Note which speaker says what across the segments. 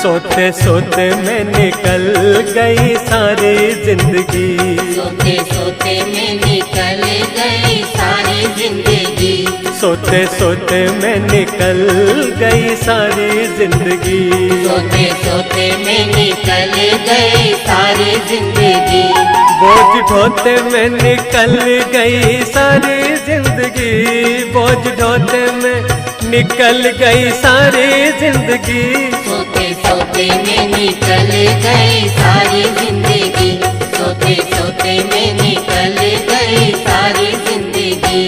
Speaker 1: सोते सोते में निकल गई सारी जिंदगी,
Speaker 2: सोते सोते में निकल गई सारी जिंदगी,
Speaker 1: सोते सोते में निकल गई सारी जिंदगी,
Speaker 2: सोते सोते में निकल गई सारी जिंदगी,
Speaker 1: बोझ ढोते में निकल गई सारी जिंदगी, बोझ ढोते में निकल गई सारी जिंदगी।
Speaker 2: सोते सोते में निकल गई सारी जिंदगी, सोते सोते में निकल गई सारी जिंदगी।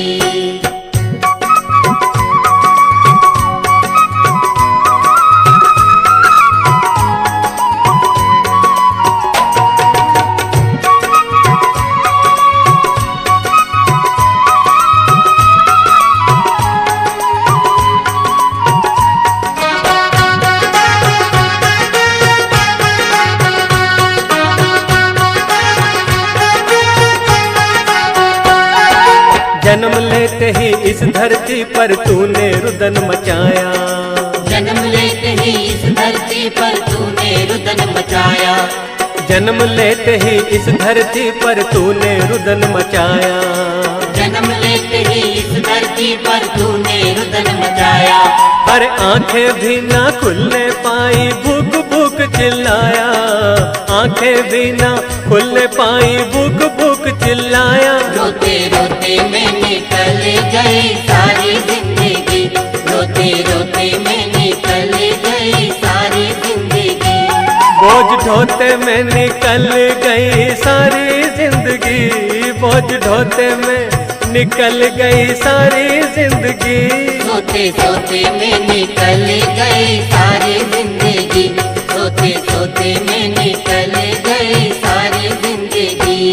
Speaker 1: जन्म लेते ही इस धरती पर तूने रुदन मचाया,
Speaker 2: जन्म लेते ही इस धरती पर तूने रुदन मचाया,
Speaker 1: जन्म लेते ही इस धरती पर तूने रुदन मचाया,
Speaker 2: जन्म लेते ही इस धरती पर तूने रुदन मचाया,
Speaker 1: पर आंखें भी ना खुलने पाई भूख भूख चिल्लाया, आंखें भी ना खुलने पाई भूख भूख चिल्लाया।
Speaker 2: रोते रोते में निकल गई सारी जिंदगी, रोते रोते में निकल गई सारी जिंदगी,
Speaker 1: बोझ ढोते में निकल गई सारी जिंदगी, बोझ ढोते में निकल गई सारी जिंदगी।
Speaker 2: सोते सोते में निकल गई सारी जिंदगी, सोते सोते में निकल गई सारी जिंदगी।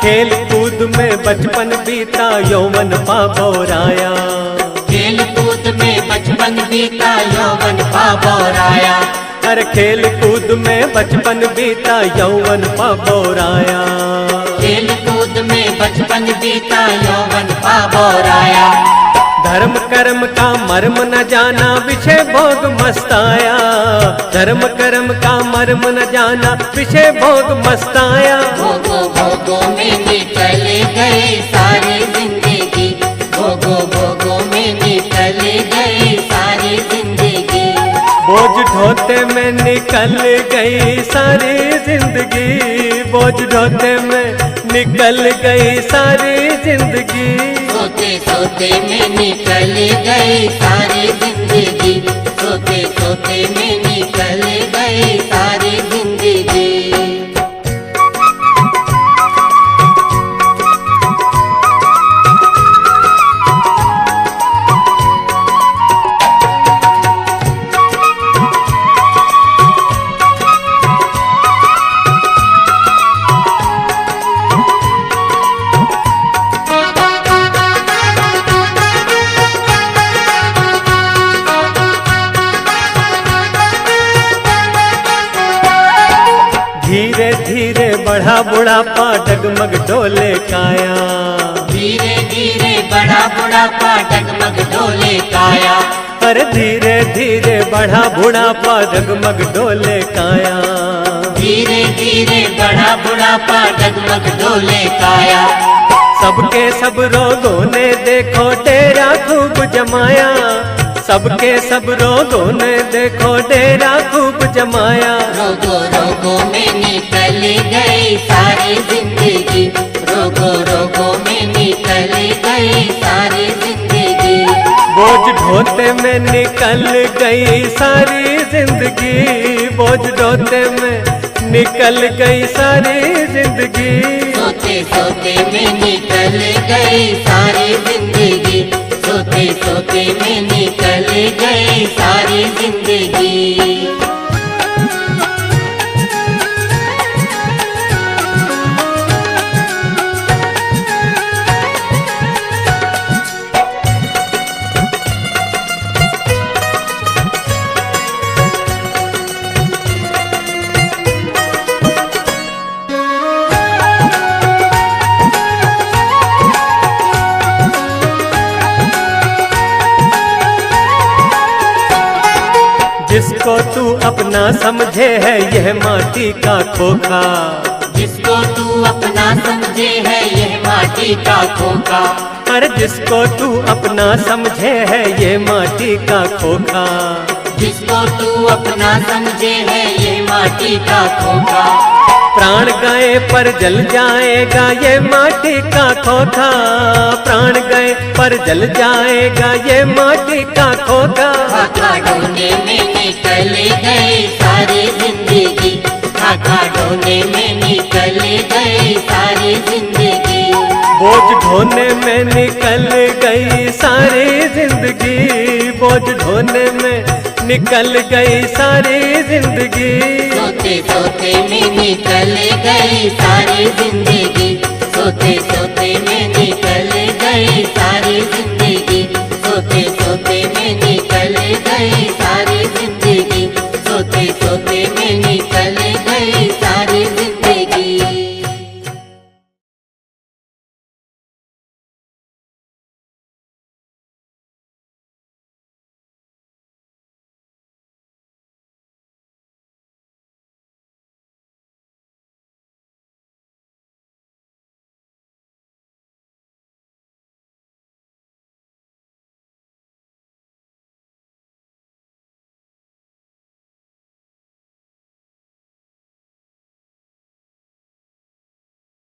Speaker 1: खेल कूद में बचपन बीता यौवन पाबोराया,
Speaker 2: खेल कूद में बचपन बीता यौवन पाबोराया,
Speaker 1: अरे खेल कूद में बचपन बीता यौवन पाबोराया,
Speaker 2: खेल कूद में बचपन बीता यौवन पाबोराया,
Speaker 1: धर्म कर्म का मर्म न जाना विषय भोग मस्ताया, धर्म कर्म का मर्म न जाना विषय भोग मस्ताया।
Speaker 2: भोगो भोगो में निकल गई सारी जिंदगी, भोगो भोगो में निकल गई सारी जिंदगी,
Speaker 1: बोझ ढोते में निकल गई सारी जिंदगी, बोझ ढोते में निकल गई सारी जिंदगी।
Speaker 2: सोते सोते में निकल गई सारी जिंदगी, सोते सोते में निकल गई सारी जिंदगी।
Speaker 1: धीरे धीरे बढ़ा बुढ़ापा डगमग डोले काया,
Speaker 2: धीरे धीरे बड़ा बुढ़ापा डगमग डोले काया,
Speaker 1: अरे धीरे धीरे बढ़ा बुढ़ापा डगमग डोले काया,
Speaker 2: धीरे धीरे बड़ा बुढ़ापा डगमग डोले काया,
Speaker 1: सबके सब रोगों ने देखो डेरा खूब जमाया, सबके सब रोगों ने देखो डेरा खूब जमाया।
Speaker 2: रोगो रोगो में निकल गई सारी जिंदगी, रोगो रोगो में निकल गई सारी जिंदगी,
Speaker 1: बोझ ढोते में निकल गई सारी जिंदगी, बोझ ढोते में निकल गई सारी जिंदगी।
Speaker 2: सोते सोते में निकल गई सारी जिंदगी, सोते सोते में निकल गई सारी जिंदगी।
Speaker 1: अपना समझे है यह माटी का खोखा।
Speaker 2: जिसको तू अपना समझे है यह माटी का खोखा।
Speaker 1: अरे जिसको तू अपना समझे है ये माटी का खोखा।
Speaker 2: जिसको तू अपना समझे है ये माटी का खोखा।
Speaker 1: प्राण गए पर जल जाएगा ये माटी का खोखा। प्राण गए पर जल जाएगा ये माटी का खोखा।
Speaker 2: खाका ढोने में निकल गई सारी जिंदगी। खाका ढोने में निकल गई सारी जिंदगी।
Speaker 1: बोझ ढोने में निकल गई सारी जिंदगी। बोझ ढोने में निकल गई सारी जिंदगी।
Speaker 2: सोते सोते में निकल गई सारी जिंदगी। सोते सोते में निकल गई सारी जिंदगी।